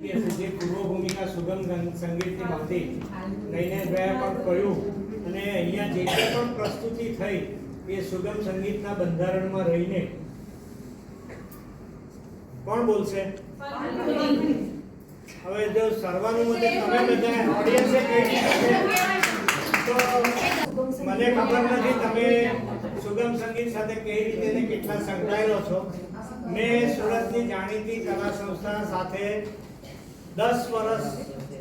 જે પૂર્વ ભૂમિકા સુગમ સંગીતની માંથી નૈનેશભાઈએ પણ કહ્યું અને અહીંયા જે પણ પ્રસ્તુતિ થઈ એ સુગમ સંગીતના બંધારણમાં રહીને કોણ બોલશે? હવે જો સર્વાનુમતે તમે બધા ઓડિયન્સે કહી તો મને ખબર નથી તમે સુગમ સંગીત સાથે કઈ રીતે ને કેટલા સંકળાયેલો છો. મેં સુરતની જાણીતી કલા સંસ્થા સાથે 10 વર્ષ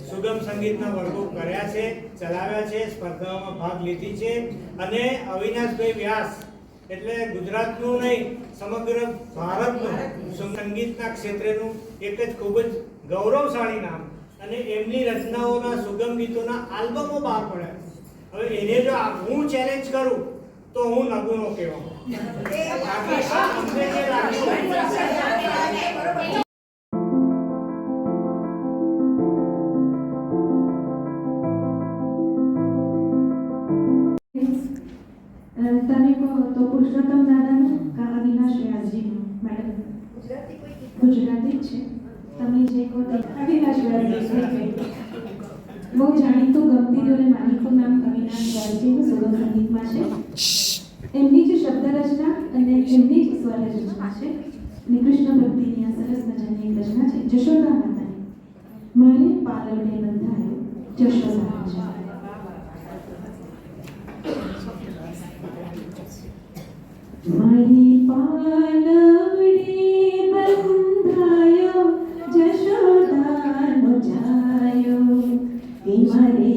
સુગમ સંગીતના વર્ગો કર્યા છે, ચલાવ્યા છે, સ્પર્ધાઓમાં ભાગ લીધી છે અને અવિનાશભાઈ વ્યાસ એટલે ગુજરાતનું નહીં સમગ્ર ભારતનું સંગીતના ક્ષેત્રનું એક જ ખૂબ જ ગૌરવશાળી નામ અને એમની રચનાઓના સુગમ ગીતોના આલ્બમો બહાર પડ્યા. હવે એને જો હું ચેલેન્જ કરું તો હું નગુનો કહેવા. અમને જે લાગ્યું તમે કહો તો પુરુષોત્તમ દાદાનું કા અવિનાશ વ્યાસજીનું? મેડમ ગુજરાતી જ છે. તમે જે કહો તે અવિનાશ વ્યાસજી બહુ જાણીતું ગમતી અને માનીતું નામ અવિનાશ વ્યાસજીનું સુગમ સંગીતમાં છે. એમની જ શબ્દ રચના અને એમની જ સ્વર રચના છે. અને કૃષ્ણ ભક્તિની આ સરસ મજાની એક રચના છે જશોદા માતાની. મારે પાલવને બંધાયો જશોદા છે. મારી પાલવડે બંધાયો જશોદાનો જાયો, મારે